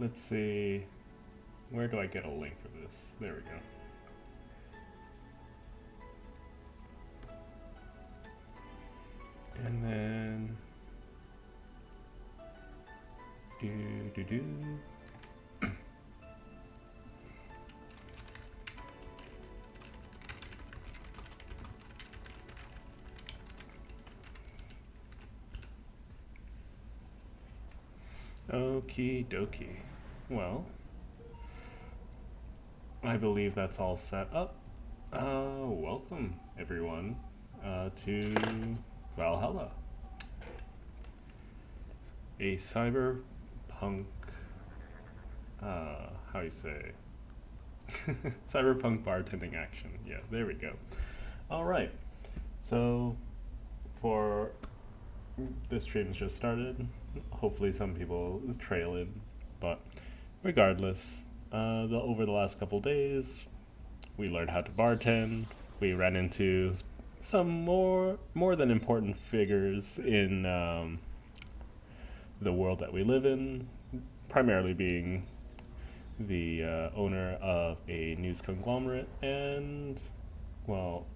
let's see. Where do I get a link for this? There we go. And then do. Okie dokie. Well, I believe that's all set up. Welcome everyone to Valhalla, a cyberpunk, how you say, cyberpunk bartending action. Yeah, there we go. All right, so for this stream's just started. Hopefully some people is trailing, but regardless, over the last couple days, we learned how to bartend. We ran into some more than important figures in the world that we live in, primarily being the owner of a news conglomerate and, well,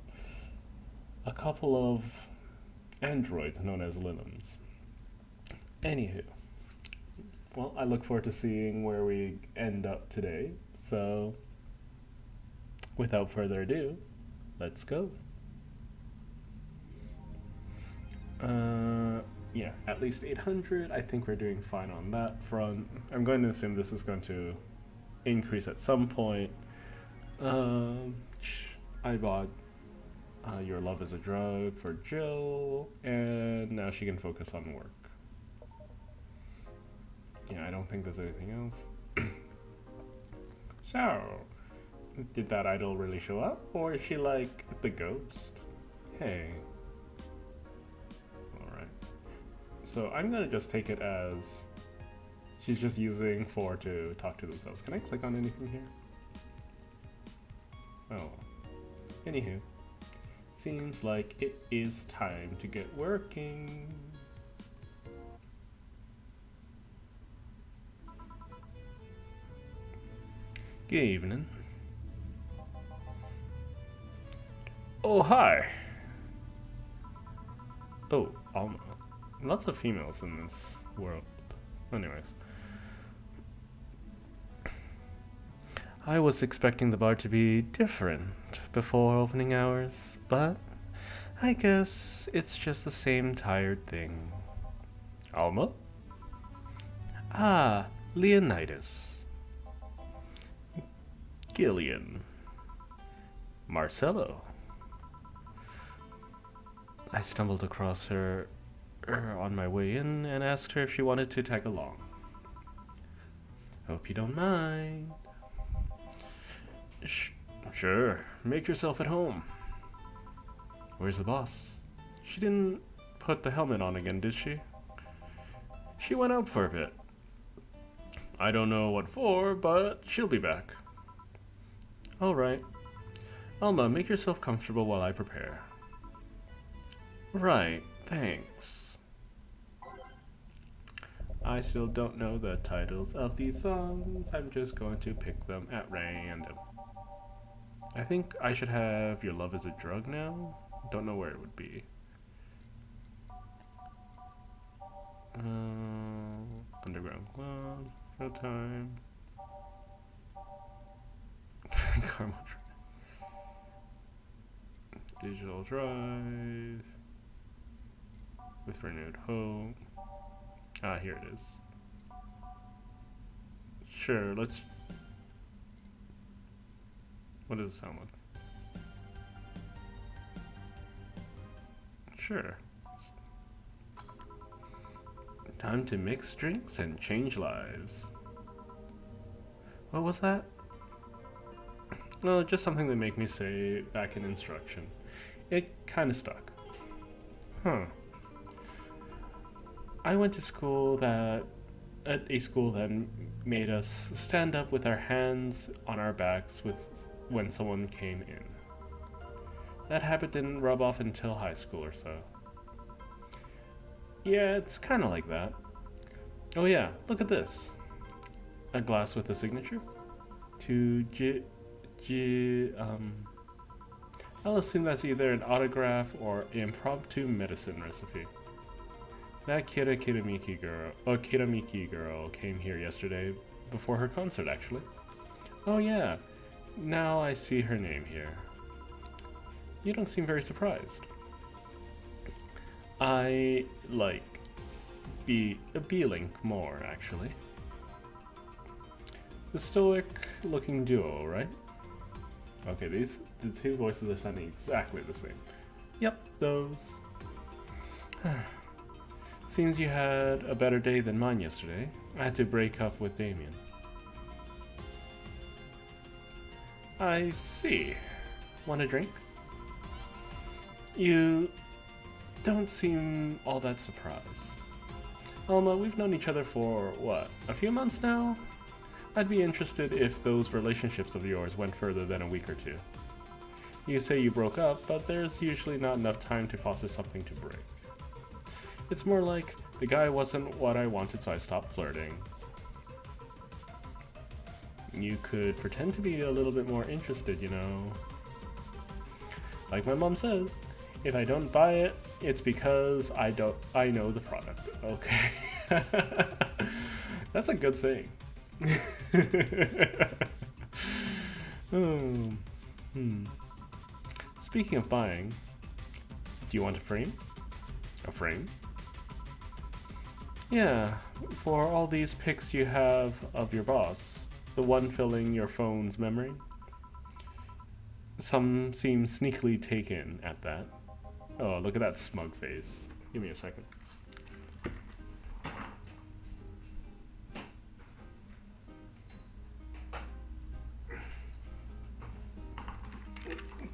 a couple of androids known as Lilims. Anywho, well, I look forward to seeing where we end up today. So, without further ado, let's go. Yeah, at least 800. I think we're doing fine on that front. I'm going to assume this is going to increase at some point. I bought Your Love is a Drug for Jill, and now she can focus on work. Yeah, I don't think there's anything else. So, did that idol really show up, or is she like the ghost? Hey. Alright. So I'm gonna just take it as she's just using 4 to talk to themselves. Can I click on anything here? Oh. Anywho. Seems like it is time to get working. Good evening. Oh, hi. Oh, lots of females in this world. Anyways. I was expecting the bar to be different before opening hours, but I guess it's just the same tired thing. Alma? Ah, Leonidas. Gillian. Marcello. I stumbled across her on my way in and asked her if she wanted to tag along. Hope you don't mind. Sure, make yourself at home. Where's the boss? She didn't put the helmet on again, did she? She went out for a bit. I don't know what for, but she'll be back. Alright. Alma, make yourself comfortable while I prepare. Right, thanks. I still don't know the titles of these songs. I'm just going to pick them at random. I think I should have Your Love is a Drug now. Don't know where it would be. Underground Cloud, Showtime. Karma Digital Drive. With renewed hope. Ah, here it is. Sure, let's... What does it sound like? Sure. Time to mix drinks and change lives. What was that? No, just something they make me say back in instruction. It kinda stuck. Huh. I went to school at a school that made us stand up with our hands on our backs when someone came in. That habit didn't rub off until high school or so. Yeah, it's kind of like that. Oh yeah, look at this. A glass with a signature? To I'll assume that's either an autograph or impromptu medicine recipe. That Kiramiki girl came here yesterday before her concert, actually. Oh yeah, now I see her name here. You don't seem very surprised. I like B-Link more, actually. The stoic-looking duo, right? Okay, the two voices are sounding exactly the same. Yep, those. Seems you had a better day than mine yesterday. I had to break up with Damien. I see. Want a drink? You don't seem all that surprised. Alma, we've known each other for, what, a few months now? I'd be interested if those relationships of yours went further than a week or two. You say you broke up, but there's usually not enough time to foster something to break. It's more like, the guy wasn't what I wanted, so I stopped flirting. You could pretend to be a little bit more interested, you know. Like my mom says, if I don't buy it, it's because I know the product. Okay. That's a good saying. Speaking of buying, do you want a frame? A frame? Yeah, for all these pics you have of your boss, the one filling your phone's memory. Some seem sneakily taken at that. Oh, look at that smug face. Give me a second.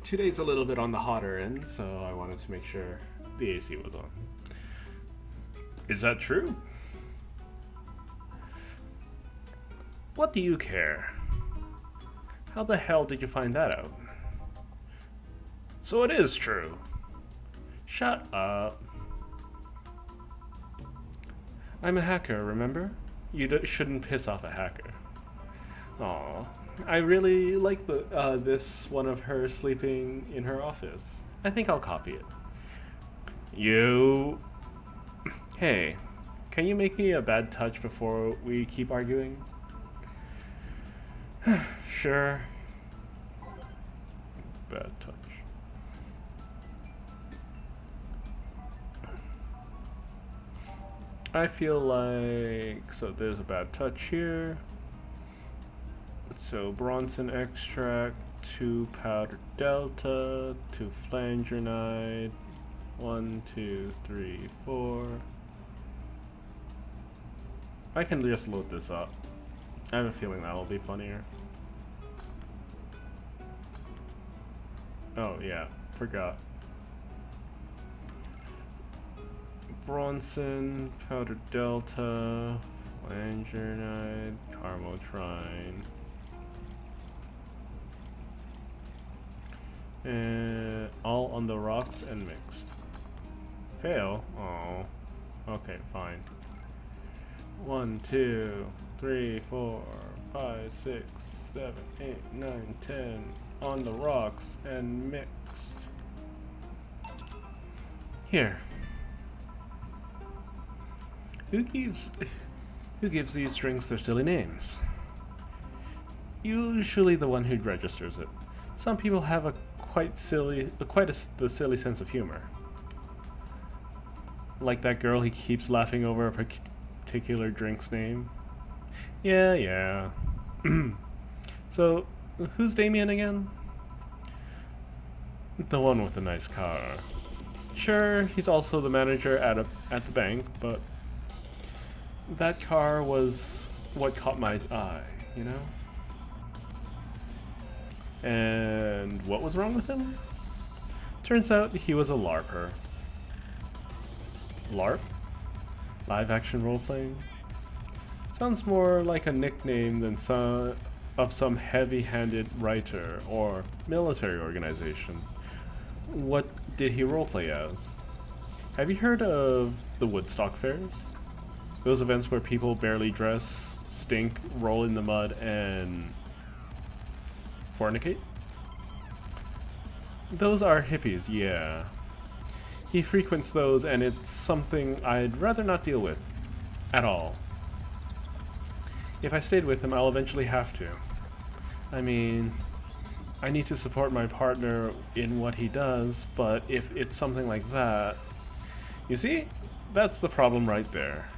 Today's a little bit on the hotter end, so I wanted to make sure the AC was on. Is that true? What do you care? How the hell did you find that out? So it is true. Shut up. I'm a hacker, remember? You shouldn't piss off a hacker. Aw, I really like this one of her sleeping in her office. I think I'll copy it. You... Hey, can you make me a bad touch before we keep arguing? Sure. Bad touch. I feel like... So there's a bad touch here. So Bronson extract, 2 powder delta, 2 flangernide, 1, 2, 3, 4. I can just load this up. I have a feeling that'll be funnier. Oh yeah, forgot. Bronson, powder delta, flangernide, carmotrine. And all on the rocks and mixed. Fail? Oh. Okay, fine. 1, 2, 3, 4, 5, 6, 7, 8, 9, 10. On the rocks and mixed. Here. Who gives these drinks their silly names? Usually the one who registers it. Some people have a the silly sense of humor. Like that girl he keeps laughing over a particular drink's name. Yeah. So, who's Damien again? The one with the nice car. Sure, he's also the manager at the bank, but that car was what caught my eye, you know? And what was wrong with him? Turns out he was a LARPer. LARP? Live action role-playing? Sounds more like a nickname than some heavy-handed writer or military organization. What did he roleplay as? Have you heard of the Woodstock fairs? Those events where people barely dress, stink, roll in the mud, and fornicate? Those are hippies, yeah. He frequents those, and it's something I'd rather not deal with. At all. If I stayed with him, I'll eventually have to. I mean, I need to support my partner in what he does, but if it's something like that... You see? That's the problem right there.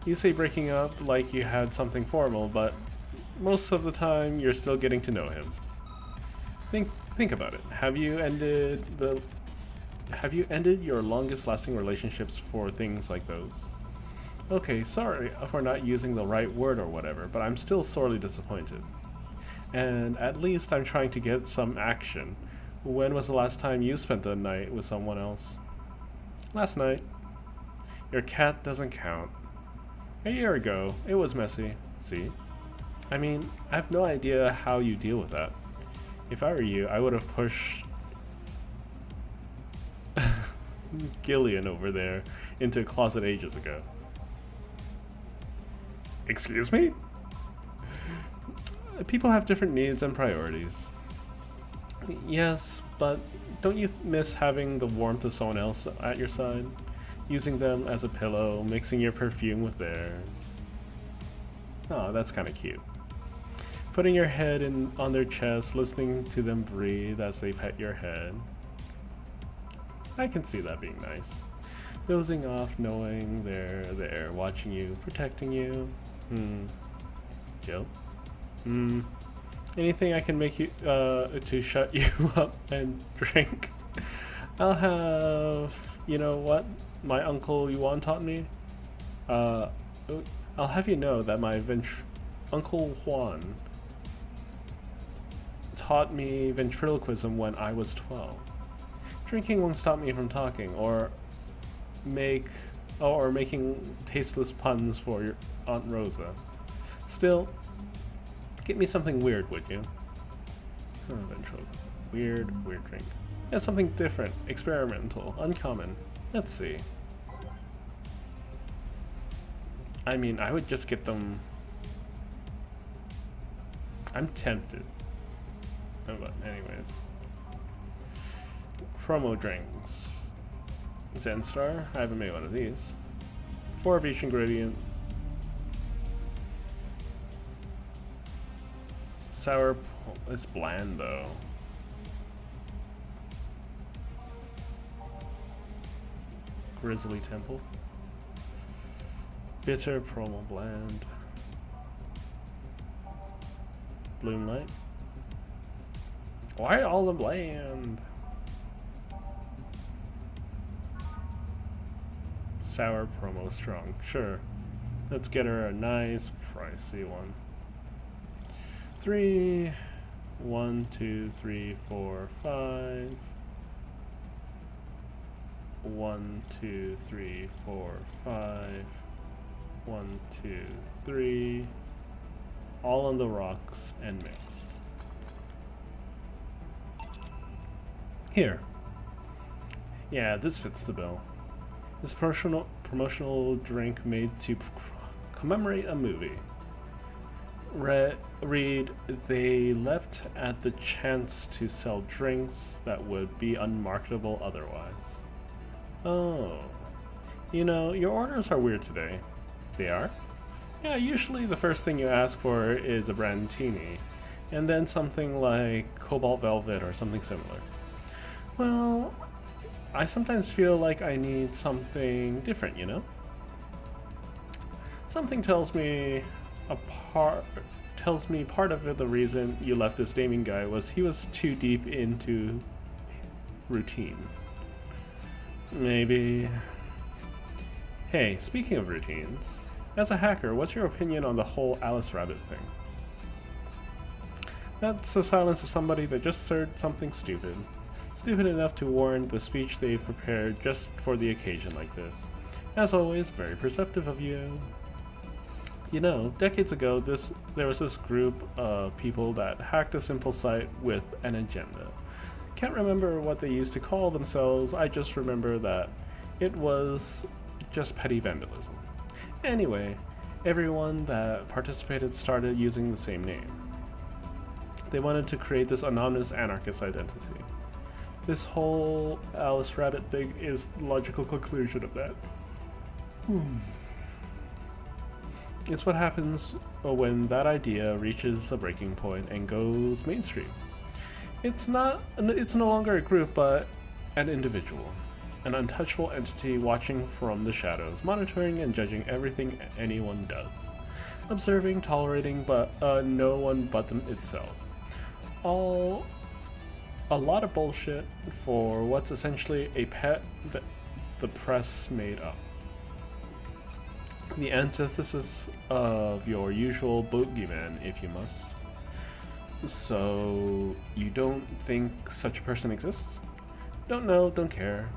You say breaking up like you had something formal, but most of the time you're still getting to know him. Think about it. Have you ended your longest lasting relationships for things like those? Okay, sorry for not using the right word or whatever, but I'm still sorely disappointed. And at least I'm trying to get some action. When was the last time you spent the night with someone else? Last night. Your cat doesn't count. A year ago. It was messy. See? I mean, I have no idea how you deal with that. If I were you, I would have pushed Gillian over there into a closet ages ago. Excuse me? People have different needs and priorities. Yes, but don't you miss having the warmth of someone else at your side? Using them as a pillow, mixing your perfume with theirs. Oh, that's kind of cute. Putting your head on their chest, listening to them breathe as they pet your head. I can see that being nice. Dozing off, knowing they're there, watching you, protecting you. Jill? Anything I can make you, to shut you up and drink? I'll have, you know what my Uncle Yuan taught me? I'll have you know that my Uncle Juan taught me ventriloquism when I was 12. Drinking won't stop me from talking, or making tasteless puns for your Aunt Rosa. Still, get me something weird, would you? Weird drink. Yeah, something different, experimental, uncommon. Let's see. I mean, I would just get them... I'm tempted. Oh, but anyways. Promo drinks. Zen Star? I haven't made one of these. 4 of each ingredient. Sour... It's bland, though. Grizzly Temple. Bitter, promo, bland. Bloom Light. Why all the bland? Sour, promo, strong. Sure. Let's get her a nice, pricey one. 3, 1, 2, 3, 4, 5. 1, 2, 3, 4, 5. 1, 2, 3. All on the rocks and mixed. Here. Yeah, this fits the bill. This promotional drink made to commemorate a movie. Read, they leapt at the chance to sell drinks that would be unmarketable otherwise. Oh. You know, your orders are weird today. They are? Yeah, usually the first thing you ask for is a brandini, and then something like Cobalt Velvet or something similar. Well, I sometimes feel like I need something different, you know? Something tells me part of it, the reason you left this naming guy was he was too deep into routine. Maybe. Hey, speaking of routines, as a hacker, what's your opinion on the whole Alice Rabbit thing? That's the silence of somebody that just said something stupid. Stupid enough to warrant the speech they've prepared just for the occasion like this. As always, very perceptive of you. You know, decades ago, there was this group of people that hacked a simple site with an agenda. Can't remember what they used to call themselves, I just remember that it was just petty vandalism. Anyway, everyone that participated started using the same name. They wanted to create this anonymous anarchist identity. This whole Alice Rabbit thing is the logical conclusion of that. It's what happens when that idea reaches a breaking point and goes mainstream. It's no longer a group, but an individual. An untouchable entity watching from the shadows, monitoring and judging everything anyone does. Observing, tolerating, but no one but them itself. A lot of bullshit for what's essentially a pet that the press made up. The antithesis of your usual boogeyman, if you must. So, you don't think such a person exists? Don't know, don't care.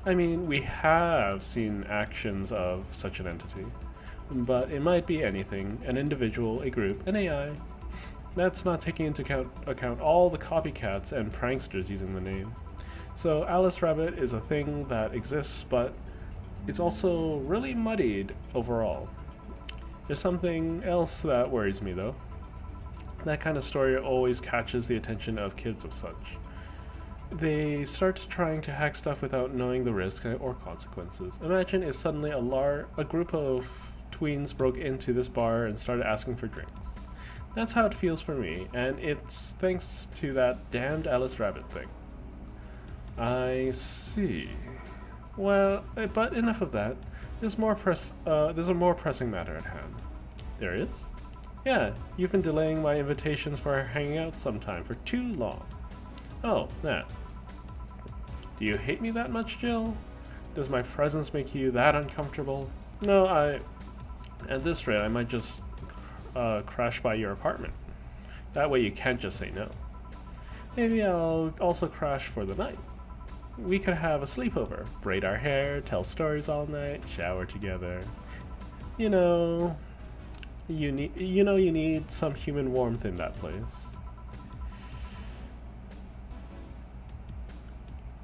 I mean, we have seen actions of such an entity, but it might be anything, an individual, a group, an AI. That's not taking into account all the copycats and pranksters using the name. So Alice Rabbit is a thing that exists, but it's also really muddied overall. There's something else that worries me though. That kind of story always catches the attention of kids of such. They start trying to hack stuff without knowing the risk or consequences. Imagine if suddenly a group of tweens broke into this bar and started asking for drinks. That's how it feels for me, and it's thanks to that damned Alice Rabbit thing. I see. Well, but enough of that. There's a more pressing matter at hand. There is? Yeah, you've been delaying my invitations for hanging out sometime for too long. Oh, that. Do you hate me that much, Jill? Does my presence make you that uncomfortable? No, at this rate, I might just crash by your apartment. That way you can't just say no. Maybe I'll also crash for the night. We could have a sleepover, braid our hair, tell stories all night, shower together. You need some human warmth in that place.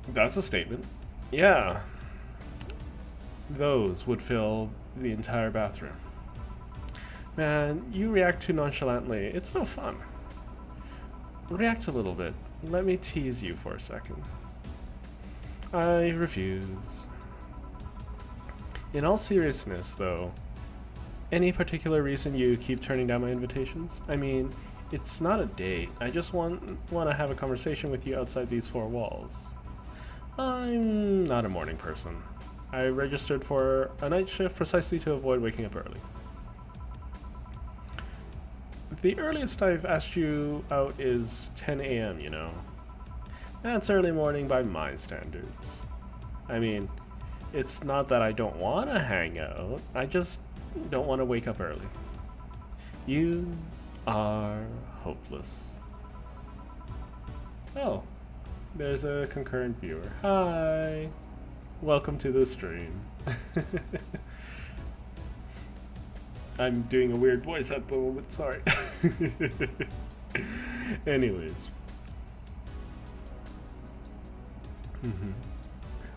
That's a statement. Yeah. Those would fill the entire bathroom. Man, you react too nonchalantly. It's no fun. React a little bit. Let me tease you for a second. I refuse. In all seriousness, though, any particular reason you keep turning down my invitations? I mean, it's not a date. I just want to have a conversation with you outside these four walls. I'm not a morning person. I registered for a night shift precisely to avoid waking up early. The earliest I've asked you out is 10 a.m., you know. That's early morning by my standards. I mean, it's not that I don't want to hang out, I just don't want to wake up early. You are hopeless. Oh, there's a concurrent viewer. Hi! Welcome to the stream. I'm doing a weird voice at the moment, sorry. Anyways.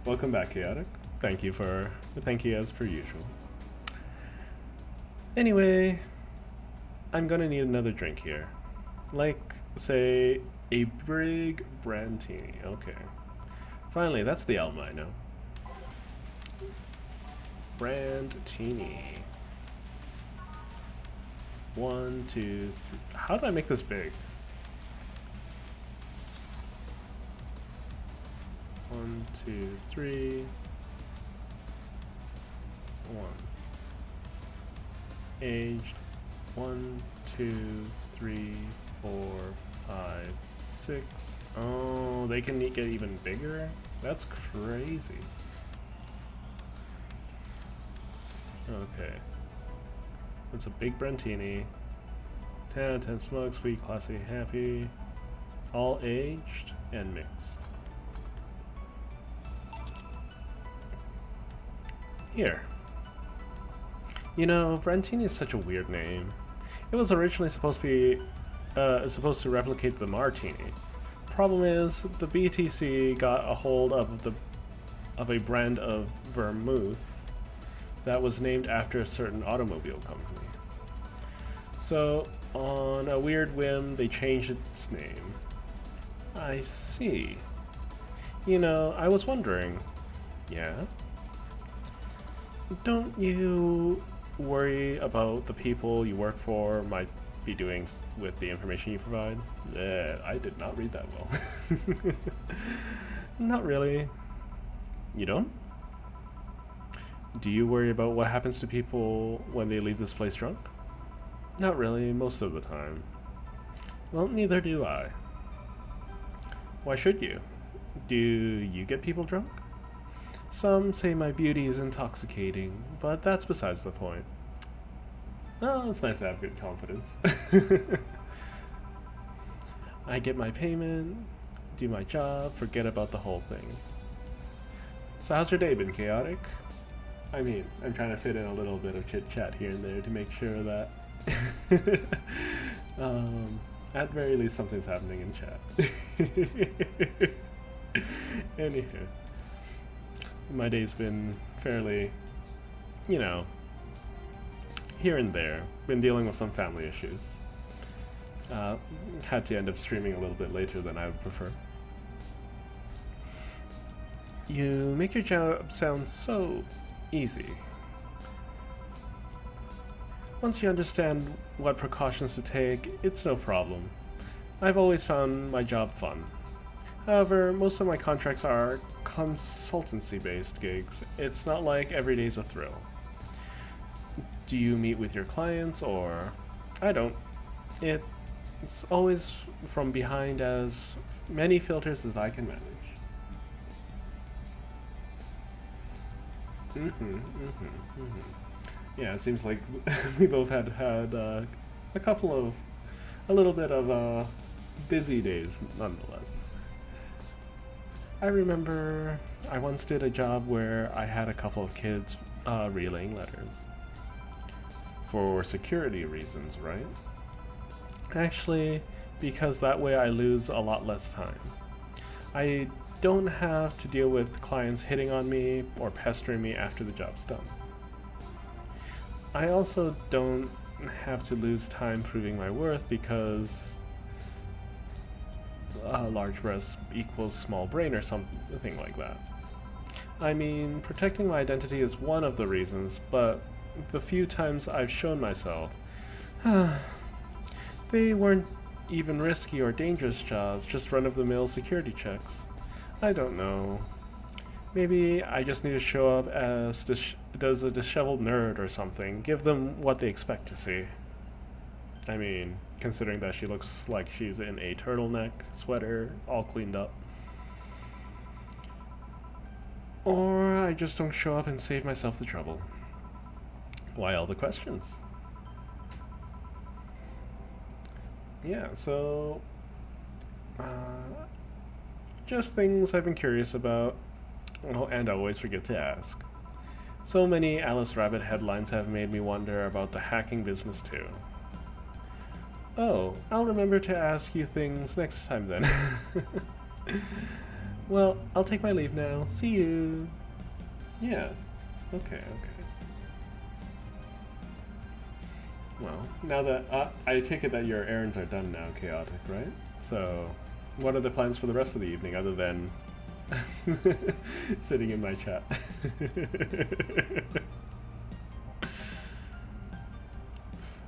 Welcome back, Chaotic. Thank you as per usual. Anyway, I'm gonna need another drink here. Like, say, a big Brandtini. Okay. Finally, that's the album I know. Brandtini. 1, 2, 3. How do I make this big? 1, 2, 3. 1. Aged. 1, 2, 3, 4, 5, 6. Oh, they can get even bigger? That's crazy. Okay. It's a big Brandtini. 10 out of 10 smoked, sweet, classy, happy. All aged and mixed. Here. You know, Brandtini is such a weird name. It was originally supposed to replicate the Martini. Problem is, the BTC got a hold of a brand of vermouth that was named after a certain automobile company. So, on a weird whim, they changed its name. I see. You know, I was wondering. Yeah? Don't you worry about the people you work for might be doing with the information you provide? I did not read that well. Not really. You don't? Do you worry about what happens to people when they leave this place drunk? Not really, most of the time. Well, neither do I. Why should you? Do you get people drunk? Some say my beauty is intoxicating, but that's besides the point. Oh, it's nice to have good confidence. I get my payment, do my job, forget about the whole thing. So how's your day been? Chaotic? I mean, I'm trying to fit in a little bit of chit-chat here and there to make sure that at very least something's happening in chat. Anywho, my day's been fairly, you know, here and there. Been dealing with some family issues. Had to end up streaming a little bit later than I would prefer. You make your job sound so easy. Once you understand what precautions to take, it's no problem. I've always found my job fun. However, most of my contracts are consultancy-based gigs. It's not like every day's a thrill. Do you meet with your clients, or... I don't. It's always from behind as many filters as I can manage. Yeah, it seems like we both had a little bit of busy days nonetheless. I remember I once did a job where I had a couple of kids relaying letters. For security reasons, right? Actually, because that way I lose a lot less time. I don't have to deal with clients hitting on me or pestering me after the job's done. I also don't have to lose time proving my worth because large breast equals small brain or something like that. I mean, protecting my identity is one of the reasons, but the few times I've shown myself, they weren't even risky or dangerous jobs, just run-of-the-mill security checks. I don't know. Maybe I just need to show up as a disheveled nerd or something. Give them what they expect to see. I mean, considering that she looks like she's in a turtleneck sweater, all cleaned up. Or I just don't show up and save myself the trouble. Why all the questions? Yeah, so... just things I've been curious about. Oh, and I always forget to ask. So many Alice Rabbit headlines have made me wonder about the hacking business too. Oh, I'll remember to ask you things next time then. Well, I'll take my leave now. See you. Yeah. Okay. Well, now that I take it that your errands are done now, Chaotic, right? So, what are the plans for the rest of the evening other than sitting in my chat?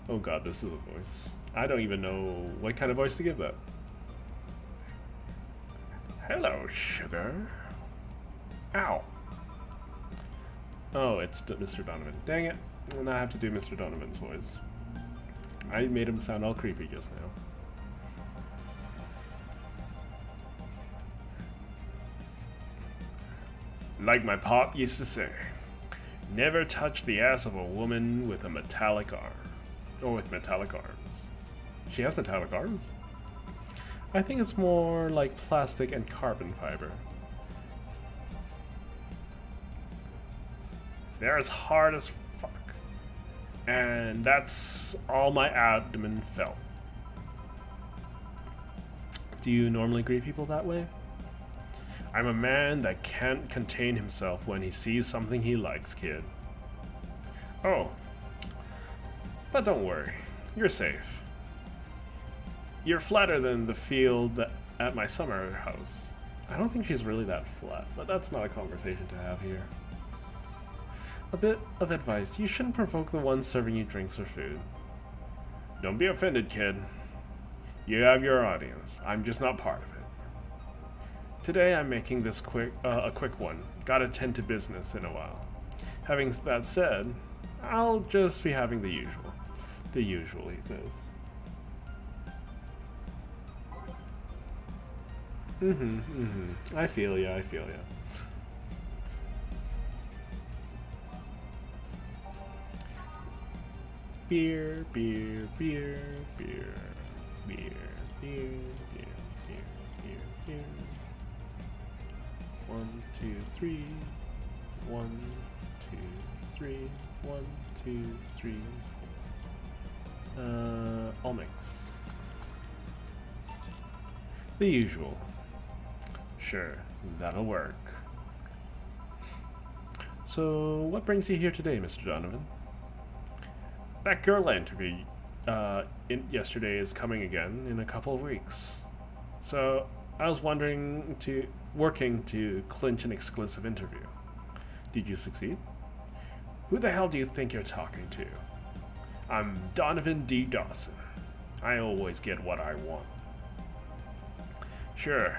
Oh god, this is a voice. I don't even know what kind of voice to give that. Hello, sugar. Ow. Oh, it's Mr. Donovan. Dang it. And I have to do Mr. Donovan's voice. I made him sound all creepy just now. Like my pop used to say, never touch the ass of a woman with a metallic arms. Or with metallic arms. She has metallic arms? I think it's more like plastic and carbon fiber. They're as hard as fuck. And that's all my abdomen felt. Do you normally greet people that way? I'm a man that can't contain himself when he sees something he likes, kid. Oh, but don't worry. You're safe. You're flatter than the field at my summer house. I don't think she's really that flat, but that's not a conversation to have here. A bit of advice. You shouldn't provoke the one serving you drinks or food. Don't be offended, kid. You have your audience. I'm just not part of it. Today I'm making this a quick one. Gotta tend to business in a while. Having that said, I'll just be having the usual. The usual, he says. I feel ya, I feel ya. Beer, beer, beer, beer, beer, beer, beer, beer, beer, beer. 1, 2, 3. 1, 2, 3. 1, 2, 3, 4. I'll mix. The usual. Sure, that'll work. So, what brings you here today, Mr. Donovan? That girl I interviewed yesterday is coming again in a couple of weeks. So, I was working to clinch an exclusive interview. Did you succeed? Who the hell do you think you're talking to? I'm Donovan D. Dawson. I always get what I want. Sure,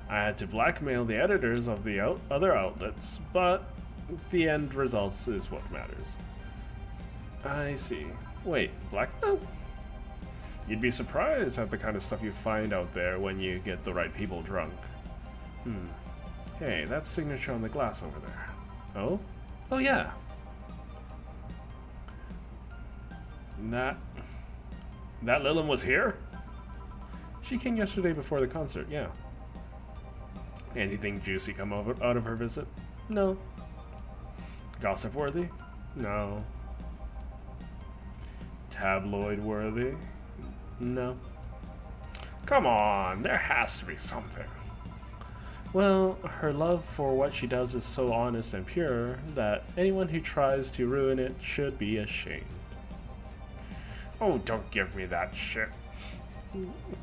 I had to blackmail the editors of the other outlets, but the end results is what matters. I see. Wait, blackmail? You'd be surprised at the kind of stuff you find out there when you get the right people drunk. Hey, that signature on the glass over there. Oh? Oh yeah. That Lillian was here? She came yesterday before the concert, yeah. Anything juicy come out of her visit? No. Gossip worthy? No. Tabloid worthy? No. Come on, there has to be something. Well, her love for what she does is so honest and pure that anyone who tries to ruin it should be ashamed. Oh, don't give me that shit.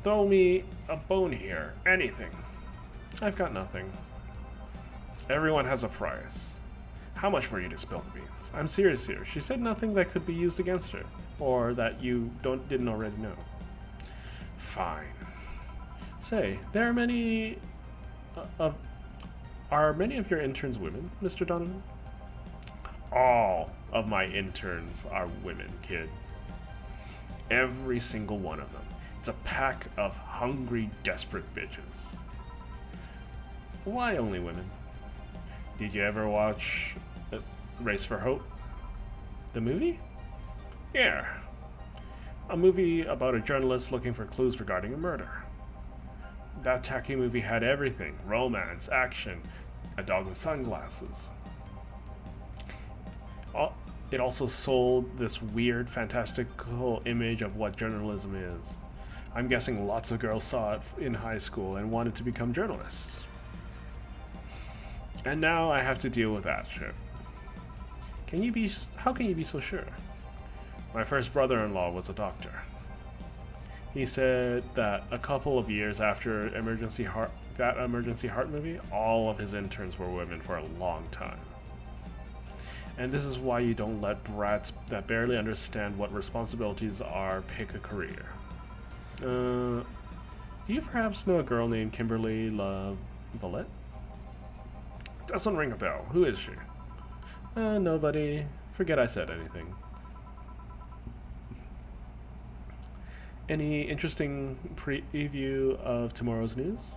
Throw me a bone here. Anything. I've got nothing. Everyone has a price. How much for you to spill the beans? I'm serious here. She said nothing that could be used against her, or that you didn't already know. Fine. Say, there are many of your interns women, Mr. Donovan? All of my interns are women, kid. Every single one of them. It's a pack of hungry, desperate bitches. Why only women? Did you ever watch Race for Hope? The movie? Yeah. A movie about a journalist looking for clues regarding a murder. That tacky movie had everything. Romance, action, a dog with sunglasses. It also sold this weird, fantastical image of what journalism is. I'm guessing lots of girls saw it in high school and wanted to become journalists. And now I have to deal with that shit. How can you be so sure? My first brother-in-law was a doctor. He said that a couple of years after that Emergency Heart movie, all of his interns were women for a long time. And this is why you don't let brats that barely understand what responsibilities are pick a career. Do you perhaps know a girl named Kimberly LaValette? Doesn't ring a bell. Who is she? Nobody. Forget I said anything. Any interesting preview of tomorrow's news?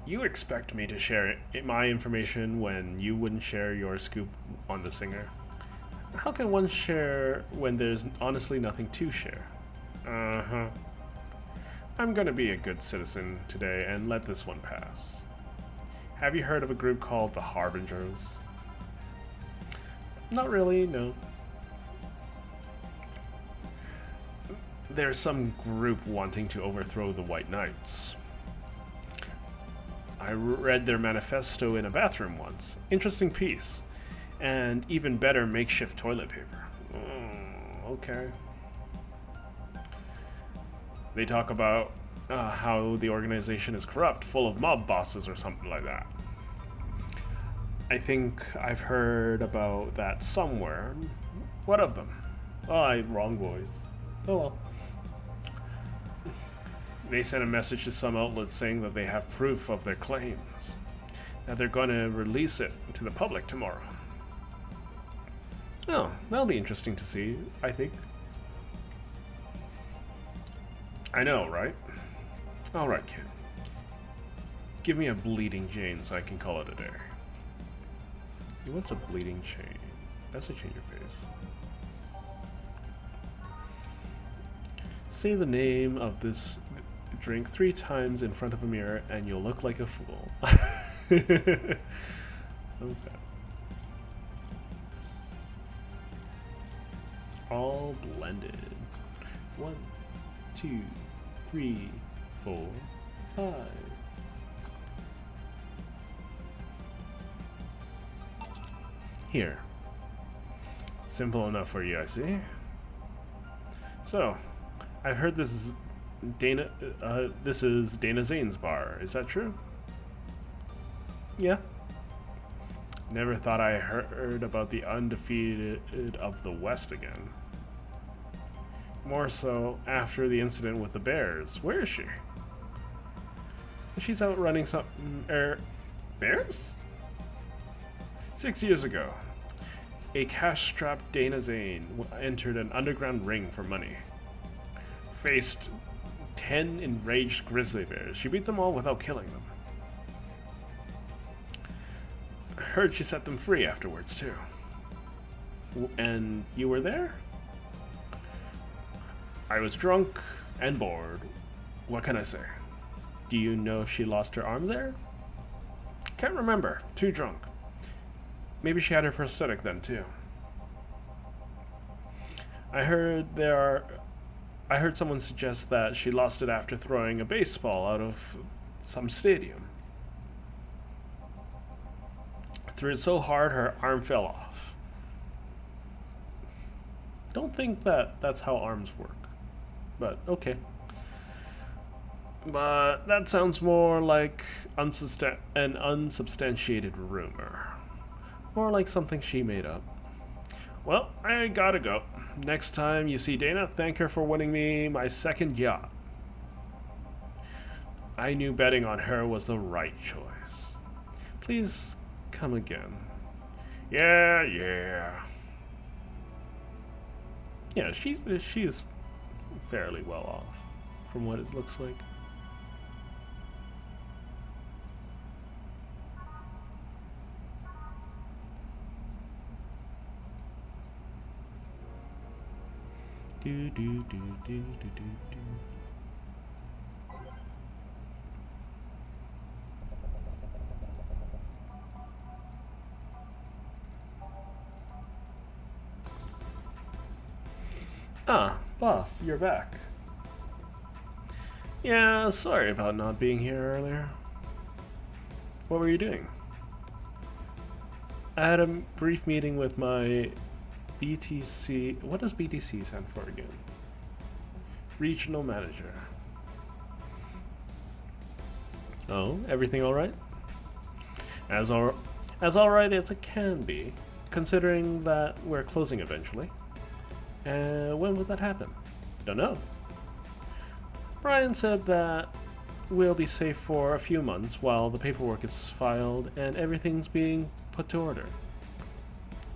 You expect me to share my information when you wouldn't share your scoop on the singer? How can one share when there's honestly nothing to share? Uh-huh. I'm gonna be a good citizen today and let this one pass. Have you heard of a group called the Harbingers? Not really, no. There's some group wanting to overthrow the White Knights. I read their manifesto in a bathroom once. Interesting piece. and even better makeshift toilet paper. Oh, okay. They talk about how the organization is corrupt, full of mob bosses or something like that. I think I've heard about that somewhere. What of them? Oh, wrong voice. Oh well. They sent a message to some outlets saying that they have proof of their claims, that they're going to release it to the public tomorrow. Oh, that'll be interesting to see, I think. I know, right? Alright, kid. Give me a bleeding chain so I can call it a day. What's a bleeding chain? That's a change of pace. Say the name of this drink 3 times in front of a mirror and you'll look like a fool. Okay. All blended. 1, 2, 3, 4, 5. Here. Simple enough for you, I see. So, I've heard this is Dana Zane's bar. Is that true? Yeah. Never thought I heard about the undefeated of the West again. More so after the incident with the bears. Where is she? She's out running some bears? 6 years ago, a cash-strapped Dana Zane entered an underground ring for money. Faced 10 enraged grizzly bears. She beat them all without killing them. I heard she set them free afterwards, too. And you were there? I was drunk and bored. What can I say? Do you know if she lost her arm there? Can't remember. Too drunk. Maybe she had her prosthetic then, too. I heard someone suggest that she lost it after throwing a baseball out of some stadium. Threw it so hard her arm fell off. Don't think that's how arms work. But okay. But that sounds more like an unsubstantiated rumor. More like something she made up. Well, I gotta go. Next time you see Dana, thank her for winning me my second yacht. I knew betting on her was the right choice. Please come again. Yeah. Yeah, she's fairly well off, from what it looks like. Do. Ah, boss, you're back. Yeah, sorry about not being here earlier. What were you doing? I had a brief meeting with my BTC. What does BTC stand for again? Regional Manager. Oh, everything all right? As all right as it can be, considering that we're closing eventually. When would that happen? Don't know. Brian said that we'll be safe for a few months while the paperwork is filed and everything's being put to order.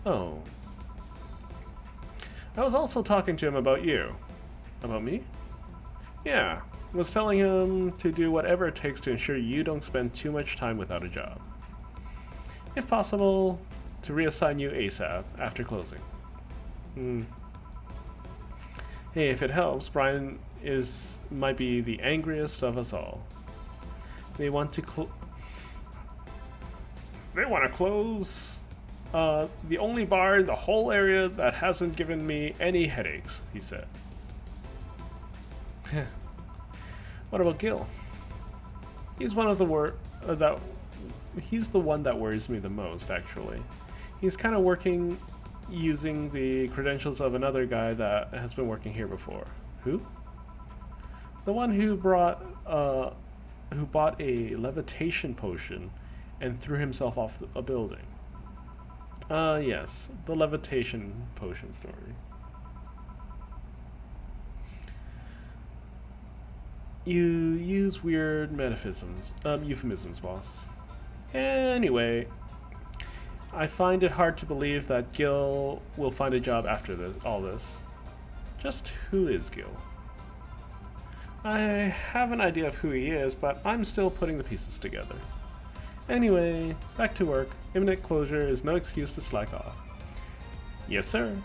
Oh. I was also talking to him about you. About me? Yeah. Was telling him to do whatever it takes to ensure you don't spend too much time without a job. If possible, to reassign you ASAP after closing. Hey, if it helps, Brian might be the angriest of us all. They want to close the only bar in the whole area that hasn't given me any headaches, he said. What about Gil? He's one of the he's the one that worries me the most, actually. He's kind of working using the credentials of another guy that has been working here before. Who? The one who bought a levitation potion and threw himself off a building. Yes, the levitation potion story. You use weird euphemisms, boss. Anyway, I find it hard to believe that Gil will find a job after all this. Just who is Gil? I have an idea of who he is, but I'm still putting the pieces together. Anyway, back to work. Imminent closure is no excuse to slack off. Yes, sir.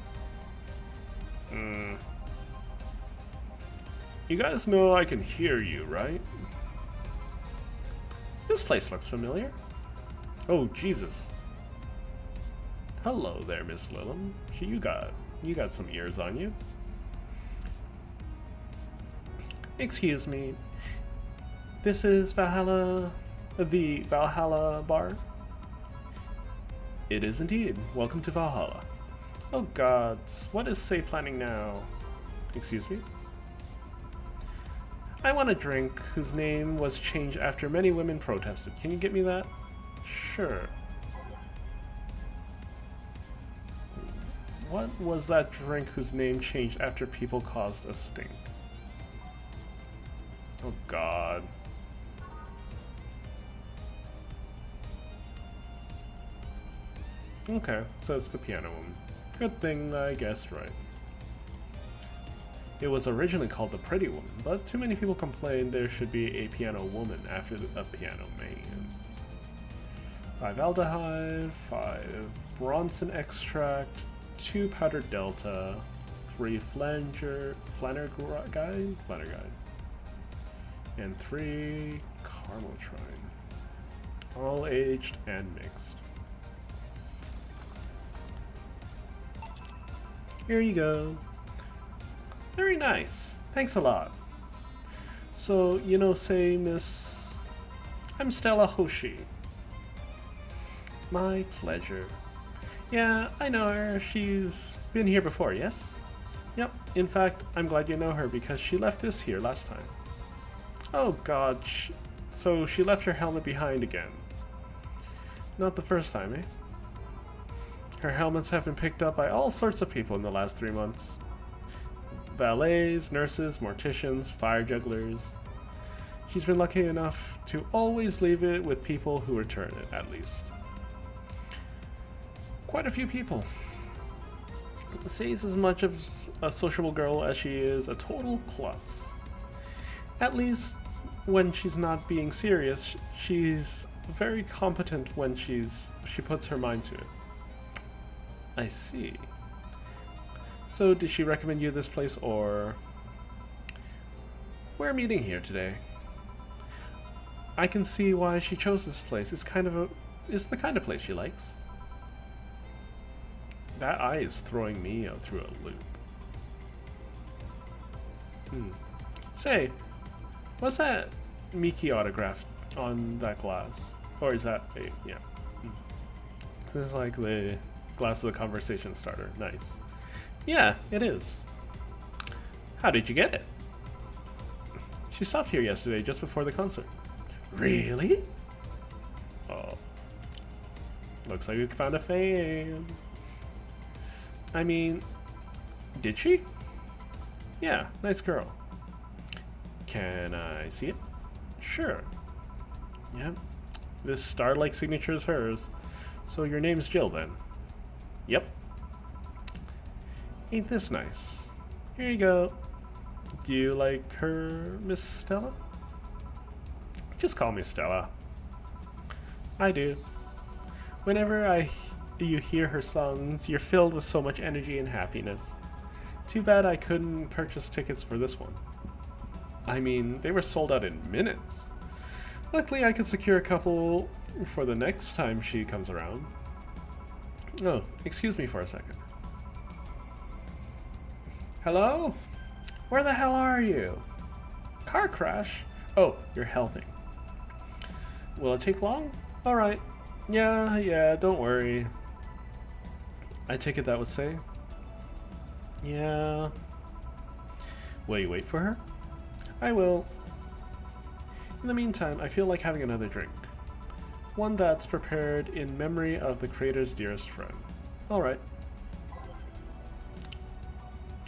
You guys know I can hear you, right? This place looks familiar. Oh, Jesus. Hello there, Miss Lillum. You got some ears on you. Excuse me. This is Valhalla, the Valhalla bar? It is indeed. Welcome to Valhalla. Oh gods, what is Say planning now? Excuse me? I want a drink whose name was changed after many women protested. Can you get me that? Sure. What was that drink whose name changed after people caused a stink? Oh god. Okay, so it's the piano woman. Good thing I guessed right. It was originally called the Pretty Woman, but too many people complained there should be a piano woman after a piano man. 5 aldehyde, 5 Bronson extract, 2 powdered delta, 3 flanner guide, and 3 carmotrine. All aged and mixed. Here you go. Very nice. Thanks a lot. So, say, Miss... I'm Stella Hoshi. My pleasure. Yeah, I know her. She's been here before, yes? Yep. In fact, I'm glad you know her because she left this here last time. Oh god, so she left her helmet behind again. Not the first time, eh? Her helmets have been picked up by all sorts of people in the last 3 months. Valets, nurses, morticians, fire jugglers. She's been lucky enough to always leave it with people who return it, at least. Quite a few people. She's as much of a sociable girl as she is a total klutz. At least, when she's not being serious, she's very competent when she puts her mind to it. I see. So, did she recommend you this place, or... We're meeting here today. I can see why she chose this place. It's the kind of place she likes. That eye is throwing me out through a loop. Say, what's that Miki autograph on that glass? Or is that a... yeah. This is like the glass of the conversation starter. Nice. Yeah, it is. How did you get it? She stopped here yesterday, just before the concert. Really? Oh. Looks like we found a fan. I mean, did she? Yeah, nice girl. Can I see it? Sure. Yep. This star-like signature is hers. So your name's Jill, then? Yep. Ain't this nice? Here you go. Do you like her, Miss Stella? Just call me Stella. I do. Whenever you hear her songs, you're filled with so much energy and happiness. Too bad I couldn't purchase tickets for this one. I mean, they were sold out in minutes. Luckily, I could secure a couple for the next time she comes around. Oh, excuse me for a second. Hello? Where the hell are you? Car crash? Oh, you're helping. Will it take long? Alright. Yeah, don't worry. I take it that would say? Yeah. Will you wait for her? I will. In the meantime, I feel like having another drink. One that's prepared in memory of the creator's dearest friend. Alright.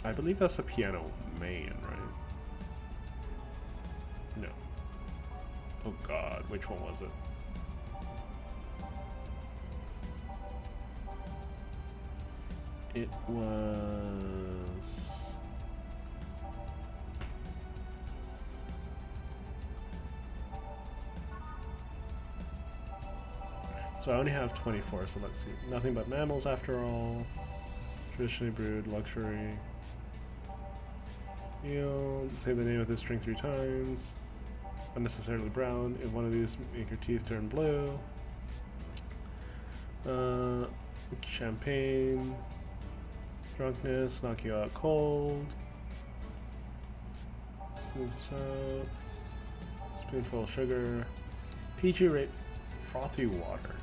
I believe that's a piano main, right? No. Oh god, which one was it? It was... So I only have 24, so let's see. Nothing but mammals after all. Traditionally brewed, luxury. Yield. Say the name of this drink 3 times. Unnecessarily brown. If one of these make your teeth turn blue. Champagne. Drunkenness, knock you out cold. Smooth this out. Spoonful of sugar. PG rate frothy water.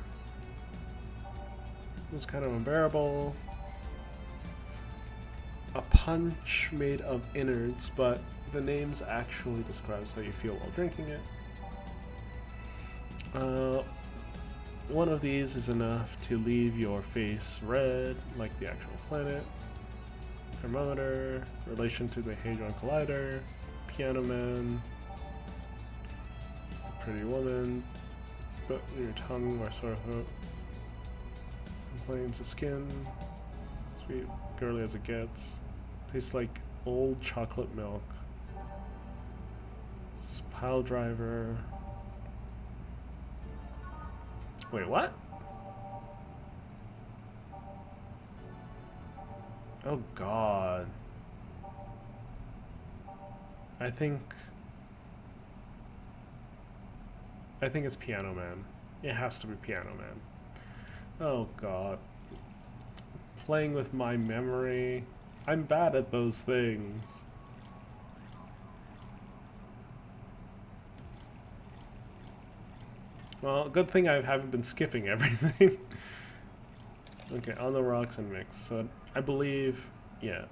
It's kind of unbearable. A punch made of innards, but the names actually describes how you feel while drinking it. One of these is enough to leave your face red, like the actual planet. Thermometer, relation to the Hadron Collider, Piano Man, Pretty Woman, but your tongue or sore throat. Complains of skin, sweet, girly as it gets. Tastes like old chocolate milk. Pile driver. Wait, what? Oh god. I think it's Piano Man. It has to be Piano Man. Oh god. Playing with my memory. I'm bad at those things. Well, good thing I haven't been skipping everything. Okay, on the rocks and mix. So I believe, yeah.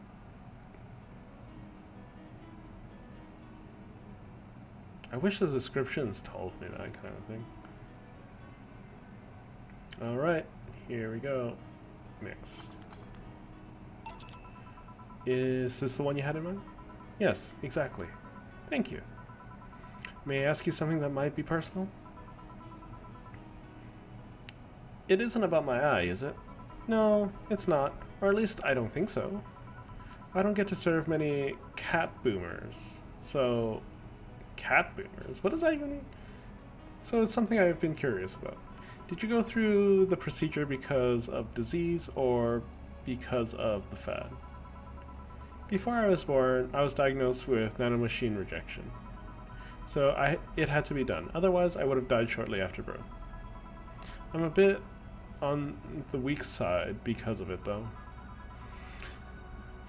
I wish the descriptions told me that kind of thing. Alright, here we go. Mixed. Is this the one you had in mind? Yes, exactly. Thank you. May I ask you something that might be personal? It isn't about my eye, is it? No, it's not. Or at least I don't think so. I don't get to serve many cat boomers. So, cat boomers? What does that even mean? So it's something I've been curious about. Did you go through the procedure because of disease or because of the fad? Before I was born, I was diagnosed with nanomachine rejection. So it had to be done. Otherwise, I would have died shortly after birth. I'm a bit on the weak side because of it, though.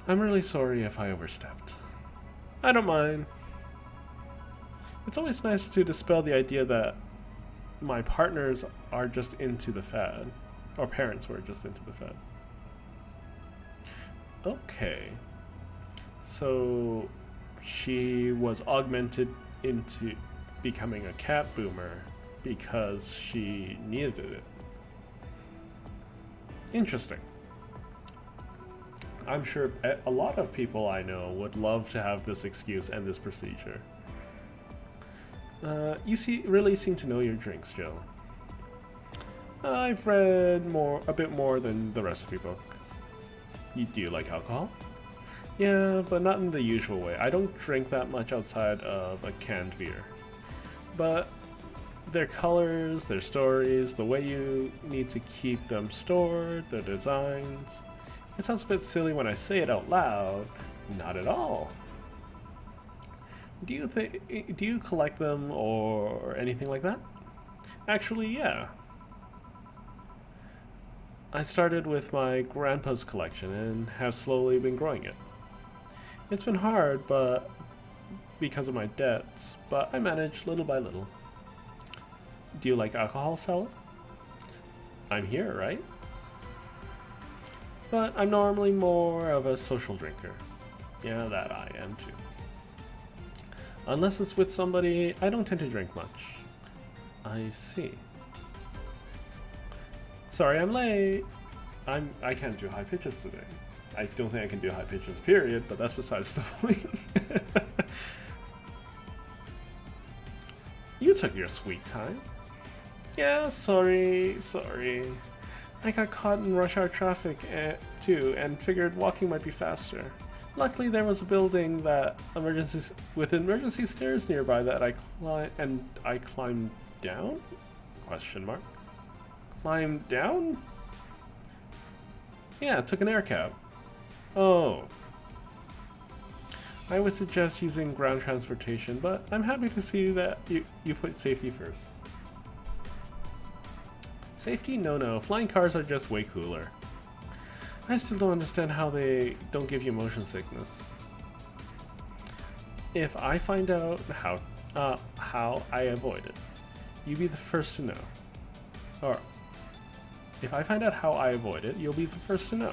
I'm really sorry if I overstepped. I don't mind. It's always nice to dispel the idea that my partners are just into the fad. Or parents were just into the fad. Okay. So she was augmented into becoming a cat boomer because she needed it. Interesting. I'm sure a lot of people I know would love to have this excuse and this procedure. You really seem to know your drinks, Joe. I've read a bit more than the recipe book. Do you like alcohol? Yeah, but not in the usual way. I don't drink that much outside of a canned beer. But their colors, their stories, the way you need to keep them stored, their designs. It sounds a bit silly when I say it out loud. Not at all. Do you collect them or anything like that? Actually, yeah. I started with my grandpa's collection and have slowly been growing it. It's been hard, but because of my debts, but I manage little by little. Do you like alcohol, Sella? I'm here, right? but I'm normally more of a social drinker. Yeah, that I am too. Unless it's with somebody, I don't tend to drink much. I see. Sorry I'm late. I can't do high pitches today. I don't think I can do high pitches, period, but that's besides the point. You took your sweet time. Yeah, sorry. I got caught in rush hour traffic too, and figured walking might be faster. Luckily, there was a building with emergency stairs nearby that I climbed down? Question mark. Climbed down? Yeah, took an air cab. Oh. I would suggest using ground transportation, but I'm happy to see that you put safety first. Safety? No. Flying cars are just way cooler. I still don't understand how they don't give you motion sickness. If I find out how I avoid it, you'll be the first to know. Or, if I find out how I avoid it, you'll be the first to know.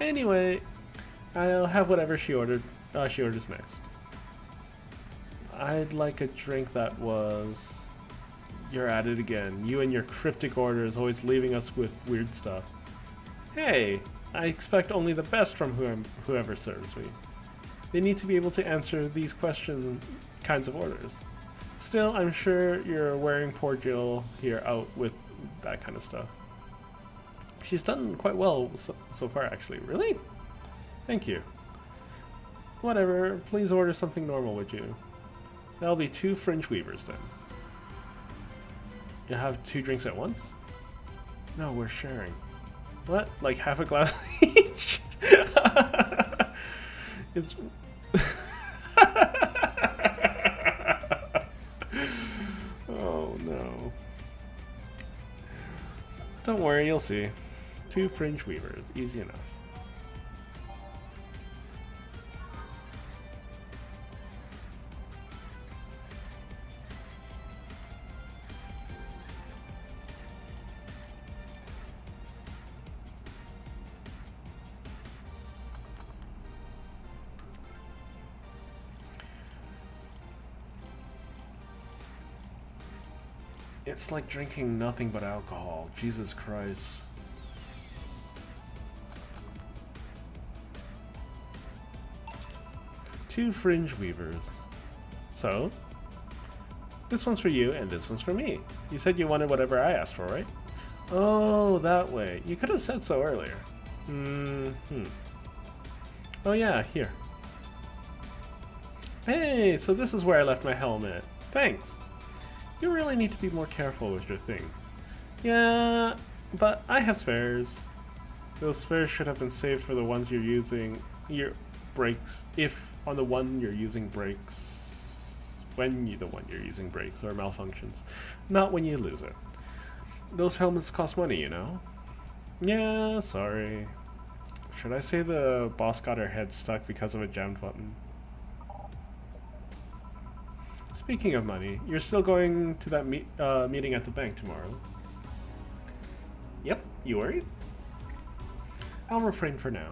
Anyway, I'll have whatever she orders next. I'd like a drink that was... You're at it again. You and your cryptic orders always leaving us with weird stuff. Hey, I expect only the best from whoever serves me. They need to be able to answer these kinds of orders. Still, I'm sure you're wearing poor Jill here out with that kind of stuff. She's done quite well so far, actually. Really? Thank you. Whatever, please order something normal, would you? That'll be 2 fringe weavers then. You have 2 drinks at once? No, we're sharing. What? Like half a glass each? It's... Oh no. Don't worry, you'll see. 2 fringe weavers, easy enough. It's like drinking nothing but alcohol. Jesus Christ. Two fringe weavers. So, this one's for you and this one's for me. You said you wanted whatever I asked for, right? Oh, that way. You could have said so earlier. Oh yeah, here. Hey, so this is where I left my helmet. Thanks. You really need to be more careful with your things. Yeah, but I have spares. Those spares should have been saved for the ones you're using your brakes. If on the one you're using brakes, the one you're using brakes or malfunctions, not when you lose it. Those helmets cost money, you know. Yeah, sorry. Should I say the boss got her head stuck because of a jammed button? Speaking of money, you're still going to that meeting at the bank tomorrow? Yep, you worried? I'll refrain for now.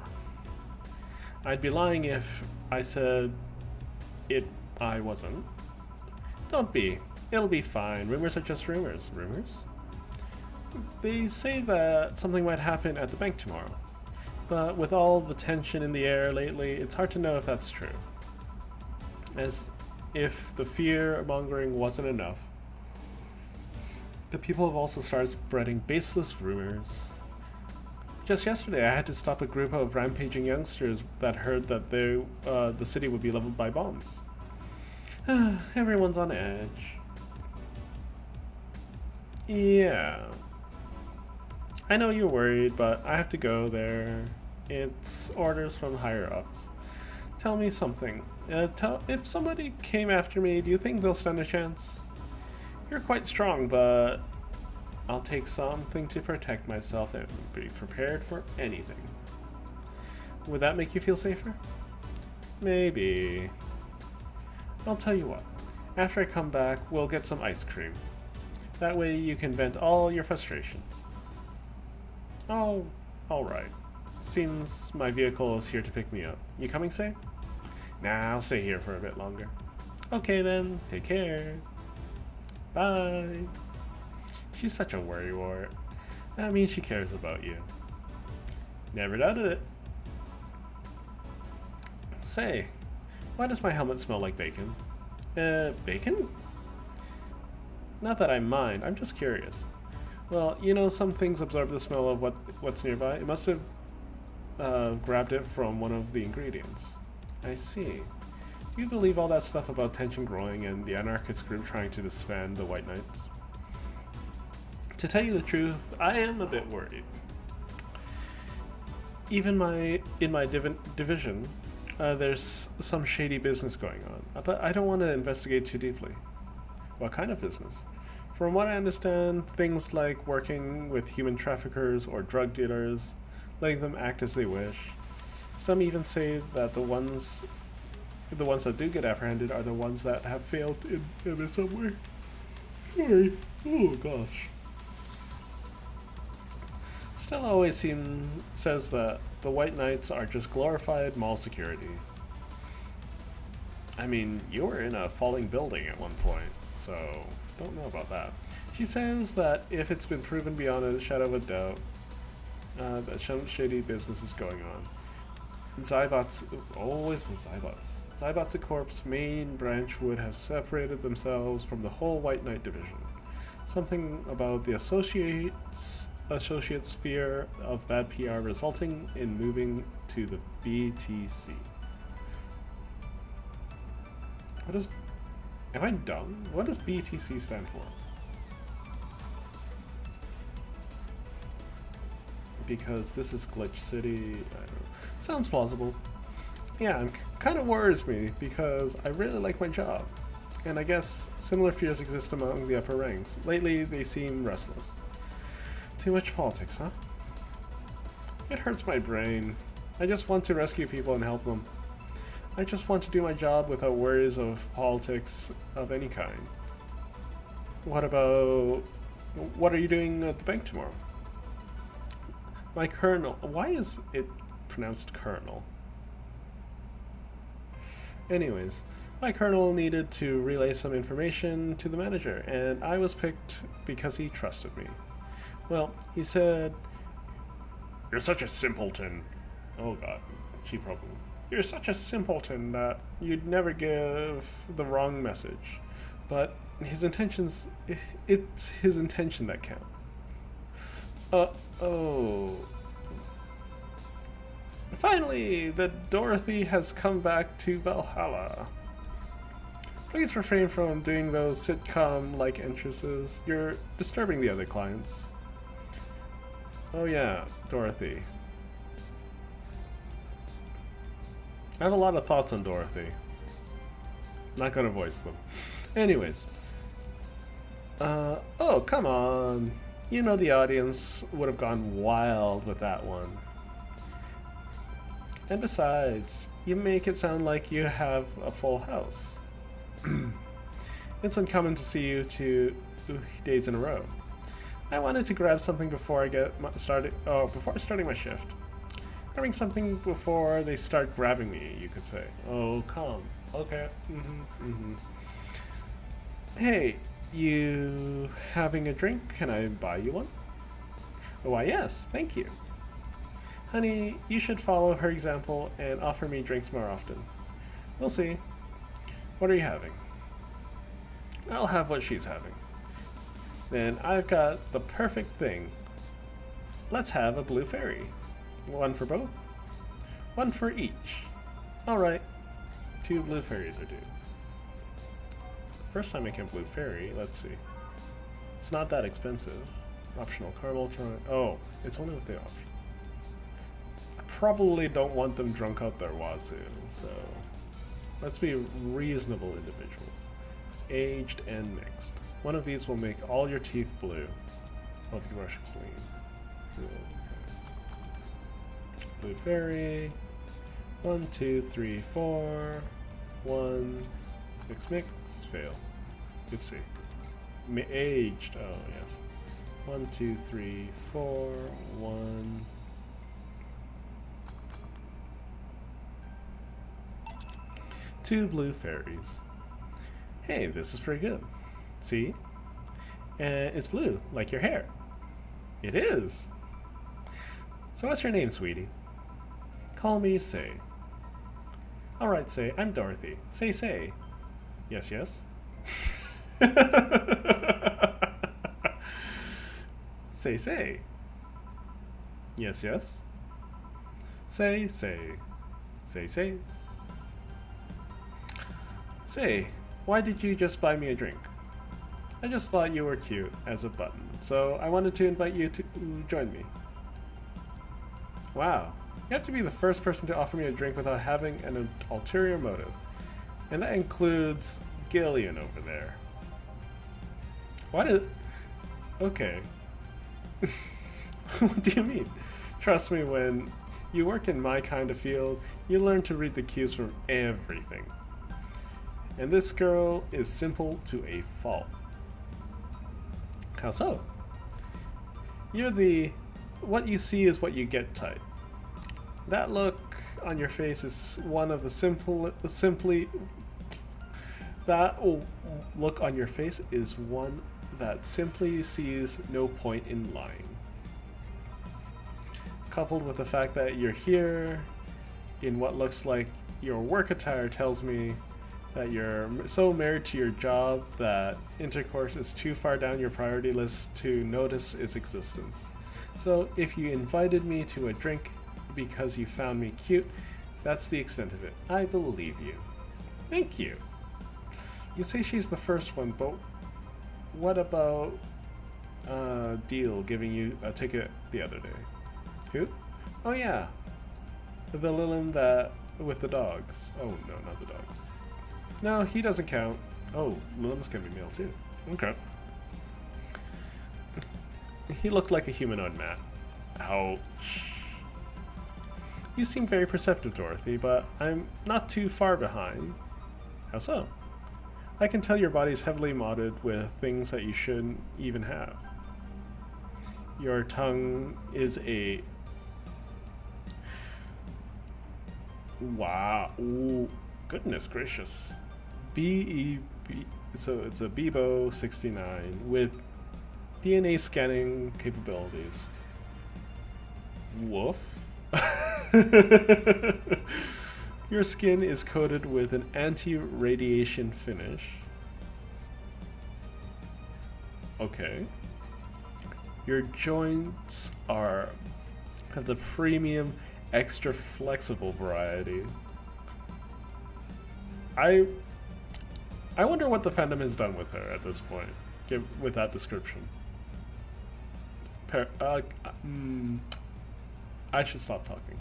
I'd be lying if I said I wasn't. Don't be. It'll be fine. Rumors are just rumors. Rumors? They say that something might happen at the bank tomorrow. But with all the tension in the air lately, it's hard to know if that's true. As if the fear-mongering wasn't enough, the people have also started spreading baseless rumors. Just yesterday, I had to stop a group of rampaging youngsters that heard that the city would be leveled by bombs. Everyone's on edge. Yeah. I know you're worried, but I have to go there. It's orders from higher-ups. Tell me something. If somebody came after me, do you think they'll stand a chance? You're quite strong, but I'll take something to protect myself and be prepared for anything. Would that make you feel safer? Maybe. I'll tell you what. After I come back, we'll get some ice cream. That way you can vent all your frustrations. Oh, all right. Seems my vehicle is here to pick me up. You coming, Say? Nah, I'll stay here for a bit longer. Okay then, take care. Bye. She's such a worrywart. That means she cares about you. Never doubted it. Say, why does my helmet smell like bacon? Bacon? Not that I mind, I'm just curious. Well, you know, some things absorb the smell of what's nearby. It must have grabbed it from one of the ingredients. I see. Do you believe all that stuff about tension growing and the anarchist group trying to disband the White Knights? To tell you the truth, I am a bit worried. Even in my division, there's some shady business going on, but I don't want to investigate too deeply. What kind of business? From what I understand, things like working with human traffickers or drug dealers, letting them act as they wish. Some even say that the ones that do get apprehended are the ones that have failed in some way. Sorry. Oh gosh. Stella always says that the White Knights are just glorified mall security. I mean, you were in a falling building at one point, so don't know about that. She says that if it's been proven beyond a shadow of a doubt that some shady business is going on. Zybot's, always with Zybot's. Zybot's Corp's main branch would have separated themselves from the whole White Knight division. Something about the associates' fear of bad PR resulting in moving to the BTC. What does... Am I dumb? What does BTC stand for? Because this is Glitch City, I don't know. Sounds plausible. Yeah, it kind of worries me because I really like my job. And I guess similar fears exist among the upper ranks. Lately, they seem restless. Too much politics, huh? It hurts my brain. I just want to rescue people and help them. I just want to do my job without worries of politics of any kind. What are you doing at the bank tomorrow? My colonel... Why is it pronounced colonel? Anyways, my colonel needed to relay some information to the manager, and I was picked because he trusted me. Well, he said... You're such a simpleton. Oh god, she probably... You're such a simpleton that you'd never give the wrong message. But his intentions... It's his intention that counts. Oh. Finally, the Dorothy has come back to Valhalla. Please refrain from doing those sitcom-like entrances. You're disturbing the other clients. Oh yeah, Dorothy. I have a lot of thoughts on Dorothy. Not gonna voice them. Anyways. Oh, come on. You know the audience would have gone wild with that one. And besides, you make it sound like you have a full house. It's uncommon to see you 2 days in a row. I wanted to grab something before before starting my shift. Grabbing something before they start grabbing me, you could say. Oh, come. Okay. Hey, you having a drink? Can I buy you one? Why, yes, thank you. Honey, you should follow her example and offer me drinks more often. We'll see. What are you having? I'll have what she's having. Then I've got the perfect thing. Let's have a blue fairy. One for both? One for each. Alright. 2 blue fairies are due. First time I can blue fairy, let's see. It's not that expensive. Optional caramel tron. Oh, it's only with the option. I probably don't want them drunk out their wazoo, so let's be reasonable individuals. Aged and mixed. One of these will make all your teeth blue. Help you brush clean. Okay. Blue fairy. 1, 2, 3, 4. 1. Mix. Fail. Oopsie. Aged. Oh, yes. 1, 2, 3, 4. 1. 2 blue fairies. Hey, this is pretty good. See? And it's blue, like your hair. It is. So what's your name, sweetie? Call me Say. Alright, Say, I'm Dorothy. Say. Yes, yes? Say. Yes, yes? Say. Say, why did you just buy me a drink? I just thought you were cute as a button, so I wanted to invite you to join me. Wow, you have to be the first person to offer me a drink without having an ulterior motive. And that includes Gillian over there. What is... Okay. What do you mean? Trust me, when you work in my kind of field, you learn to read the cues from everything. And this girl is simple to a fault. How so? You're the what you see is what you get type. That look on your face is one of the look on your face is one that simply sees no point in lying. Coupled with the fact that you're here in what looks like your work attire tells me that you're so married to your job that intercourse is too far down your priority list to notice its existence. So if you invited me to a drink because you found me cute, that's the extent of it. I believe you. Thank you. You say she's the first one, but what about Deal giving you a ticket the other day? Who? Oh yeah, the Lilin that with the dogs. Oh no, not the dogs. No, he doesn't count. Oh, Lilim's gonna be male too. Okay. He looked like a humanoid man. Ouch. You seem very perceptive, Dorothy, but I'm not too far behind. How so? I can tell your body's heavily modded with things that you shouldn't even have. Your tongue is a... Wow. Ooh, goodness gracious. So it's a Bebo 69 with DNA scanning capabilities. Woof. Your skin is coated with an anti-radiation finish. Okay. Your joints have the premium extra flexible variety. I wonder what the fandom has done with her at this point, with that description. I should stop talking.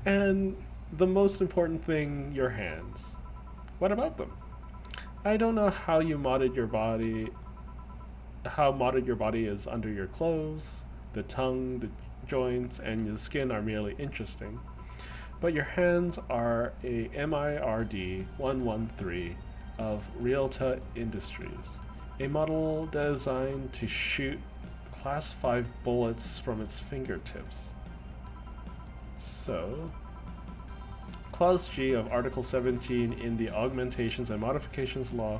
And the most important thing, your hands. What about them? I don't know how you modded your body, how modded your body is under your clothes. The tongue, the joints, and the skin are merely interesting. But your hands are a MIRD 113 of Realta Industries, a model designed to shoot Class 5 bullets from its fingertips. So, Clause G of Article 17 in the Augmentations and Modifications Law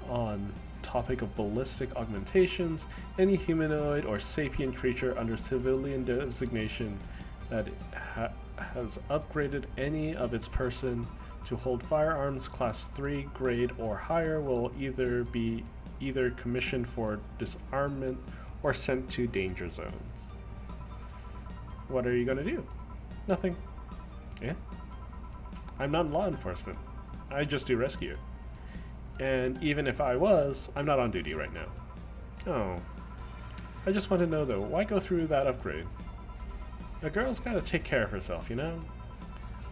on topic of ballistic augmentations, any humanoid or sapient creature under civilian designation that has upgraded any of its person to hold firearms class 3 grade or higher will either be commissioned for disarmament or sent to danger zones. What are you going to do? Nothing. Yeah. I'm not law enforcement. I just do rescue. And even if I was, I'm not on duty right now. Oh. I just want to know though, why go through that upgrade? A girl's gotta take care of herself, you know?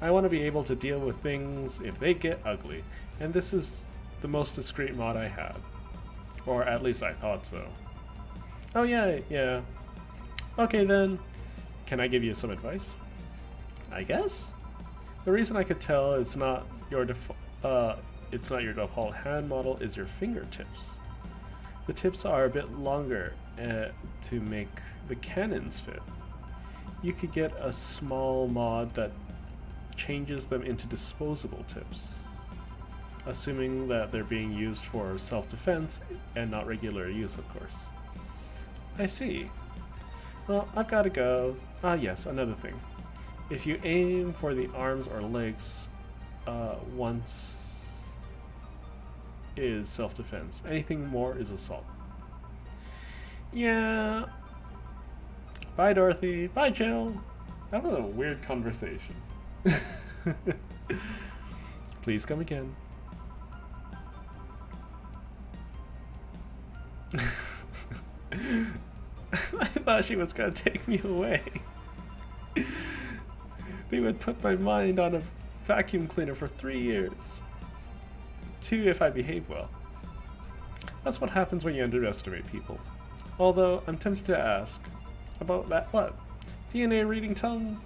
I want to be able to deal with things if they get ugly, and this is the most discreet mod I had. Or at least I thought so. Oh yeah. Okay then, can I give you some advice? I guess? The reason I could tell it's not your default hand model is your fingertips. The tips are a bit longer to make the cannons fit. You could get a small mod that changes them into disposable tips. assuming that they're being used for self-defense and not regular use, of course. I see. Well, I've got to go. Ah, yes, another thing. If you aim for the arms or legs once is self-defense. Anything more is assault. Yeah. Bye, Dorothy. Bye, Jill. That was a weird conversation. Please come again. I thought she was gonna take me away. They would put my mind on a vacuum cleaner for 3 years. 2 if I behave well. That's what happens when you underestimate people. Although, I'm tempted to ask, about that what? DNA reading tongue?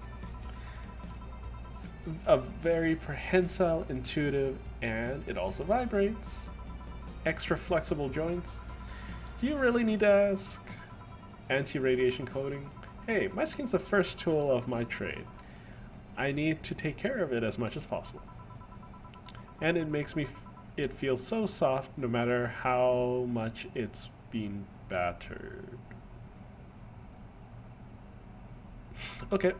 A very prehensile, intuitive, and it also vibrates. Extra flexible joints. Do you really need to ask? Anti-radiation coating? Hey, my skin's the first tool of my trade. I need to take care of it as much as possible. And it makes me it feels so soft no matter how much it's been battered. Okay.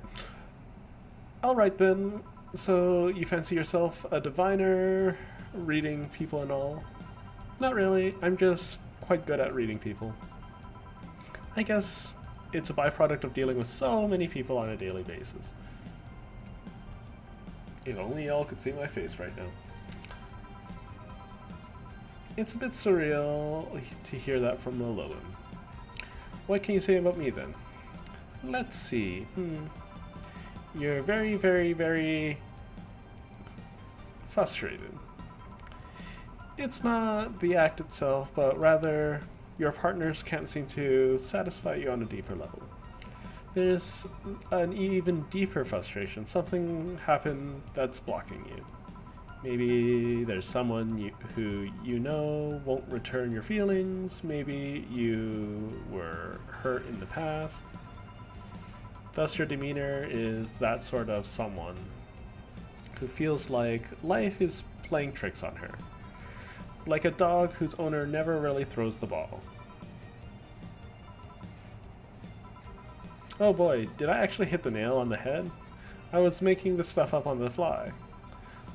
Alright then. So you fancy yourself a diviner, reading people and all? Not really. I'm just quite good at reading people. I guess it's a byproduct of dealing with so many people on a daily basis. If only y'all could see my face right now. It's a bit surreal to hear that from Lillian. What can you say about me then? Let's see. You're very, very, very frustrated. It's not the act itself, but rather your partners can't seem to satisfy you on a deeper level. There's an even deeper frustration. Something happened that's blocking you. Maybe there's someone who you know won't return your feelings. Maybe you were hurt in the past. Thus your demeanor is that sort of someone who feels like life is playing tricks on her. Like a dog whose owner never really throws the ball. Oh boy, did I actually hit the nail on the head? I was making this stuff up on the fly.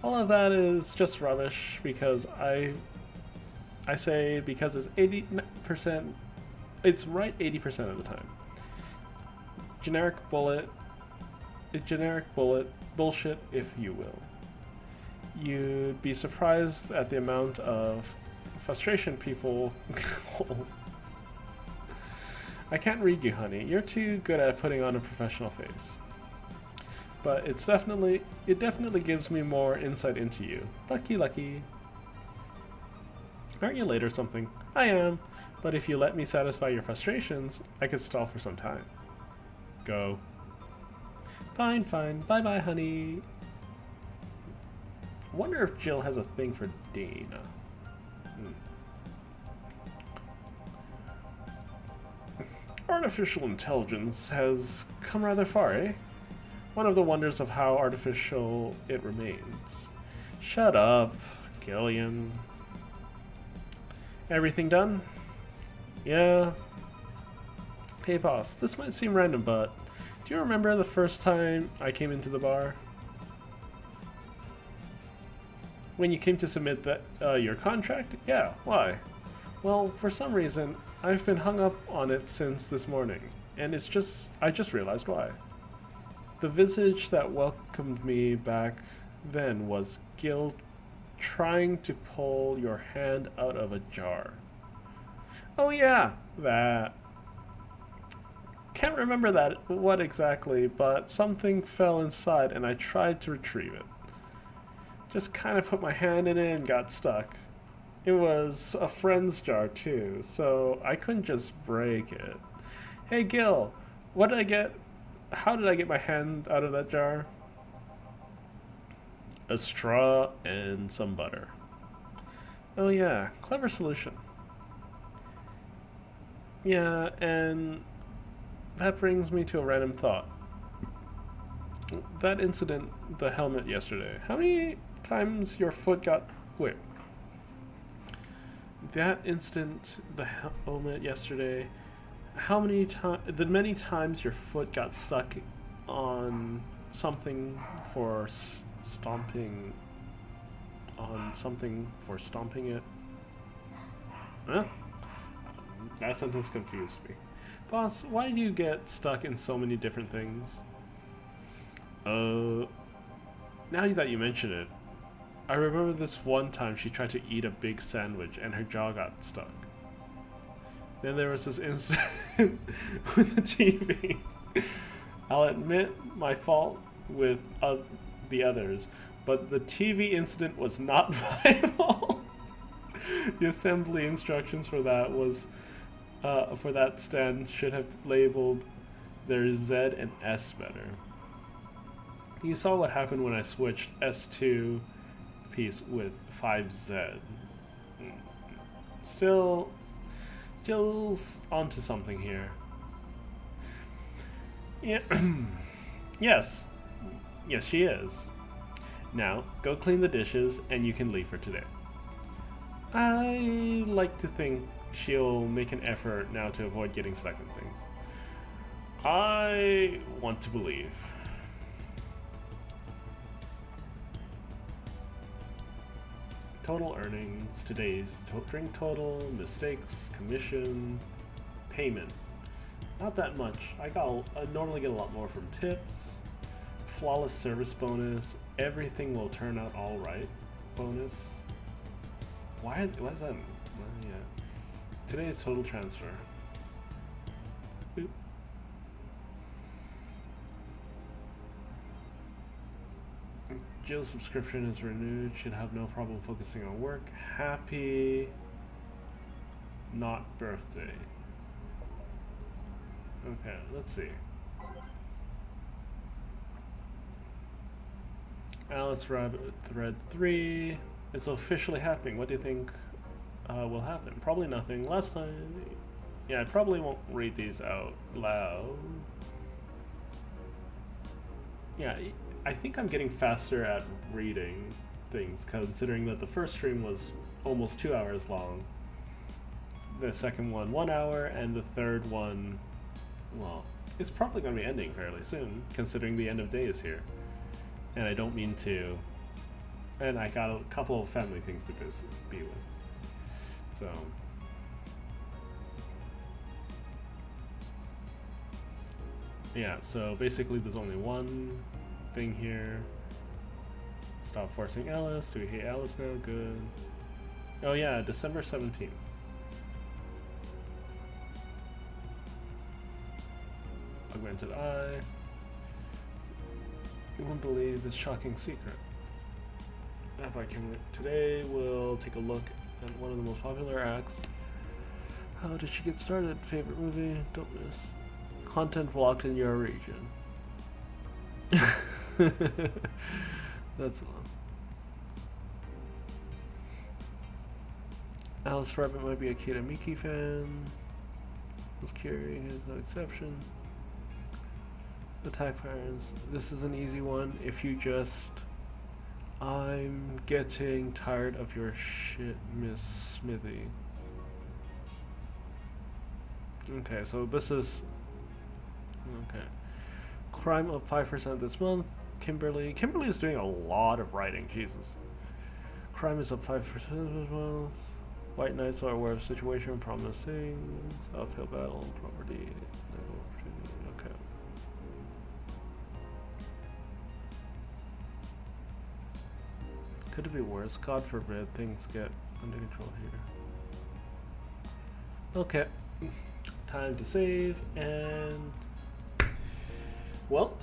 All of that is just rubbish because I say because it's 80%, it's right 80% of the time. Generic bullet, bullshit, if you will. You'd be surprised at the amount of frustration people. I can't read you, honey. You're too good at putting on a professional face. But it definitely gives me more insight into you. Lucky. Aren't you late or something? I am. But if you let me satisfy your frustrations, I could stall for some time. Go. Fine. Bye-bye, honey. Wonder if Jill has a thing for Dana. Artificial intelligence has come rather far, eh? One of the wonders of how artificial it remains. Shut up, Gillian. Everything done? Yeah. Hey boss, this might seem random, but do you remember the first time I came into the bar? When you came to submit your contract? Yeah, why? Well, for some reason, I've been hung up on it since this morning, and I just realized why. The visage that welcomed me back then was guilt trying to pull your hand out of a jar. Oh yeah, that. Can't remember what exactly, but something fell inside and I tried to retrieve it. Just kind of put my hand in it and got stuck. It was a friend's jar too, so I couldn't just break it. Hey Gil, what did I get? How did I get my hand out of that jar? A straw and some butter. Oh yeah, clever solution. Yeah, and that brings me to a random thought. That incident, the helmet yesterday, how many times your foot got whipped? that instant, the helmet yesterday, how many times, the many times your foot got stuck on something for stomping, on something for stomping it? Huh? That sentence confused me. Boss, why do you get stuck in so many different things? Now that you mention it, I remember this one time she tried to eat a big sandwich and her jaw got stuck. Then there was this incident with the TV. I'll admit my fault with the others, but the TV incident was not my fault. The assembly instructions for that was for that stand should have labeled their Z and S better. You saw what happened when I switched S2 piece with 5Z. Still, Jill's onto something here. Yeah. Yes, she is. Now, go clean the dishes and you can leave for today. I like to think she'll make an effort now to avoid getting stuck in things. I want to believe. Total earnings, today's drink total, mistakes, commission, payment. Not that much. I normally get a lot more from tips, flawless service bonus, everything will turn out all right bonus. Why is that? Well, yeah. Today's total transfer. Boop. Jill's subscription is renewed. Should have no problem focusing on work. Happy not birthday. Okay, let's see. Alice Rabbit Thread 3. It's officially happening. What do you think will happen? Probably nothing. Last time... Yeah, I probably won't read these out loud. Yeah, I think I'm getting faster at reading things, considering that the first stream was almost 2 hours long. The second one, 1 hour, and the third one, well, it's probably going to be ending fairly soon, considering the end of day is here. And I don't mean to... And I got a couple of family things to be with. So... Yeah, so basically there's only one thing here. Stop forcing Alice. Do we hate Alice now? Good. Oh yeah, December 17th. Augmented Eye. You won't believe this shocking secret. Today we'll take a look at one of the most popular acts. How did she get started? Favorite movie? Don't miss. Content blocked in your region. That's long. Alice Rabbit might be a Kid Miki fan. Was Curie is no exception. Attack Parents. This is an easy one. If you just... I'm getting tired of your shit, Miss Smithy. Okay, so this is... Okay. Crime up 5% this month. Kimberly is doing a lot of writing, Jesus. Crime is up 5% this month. White Knights are aware of situation, promising. Uphill battle, property. Okay. Could it be worse? God forbid things get under control here. Okay. Time to save and... Well,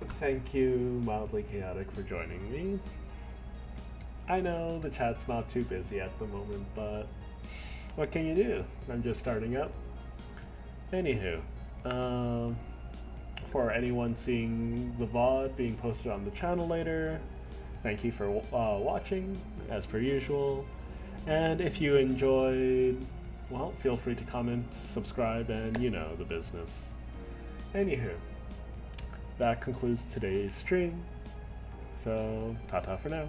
thank you, Mildly Chaotic, for joining me. I know the chat's not too busy at the moment, but what can you do? I'm just starting up. Anywho, for anyone seeing the VOD being posted on the channel later, thank you for watching, as per usual. And if you enjoyed, well, feel free to comment, subscribe, and you know the business. Anywho, that concludes today's stream. So, ta-ta for now.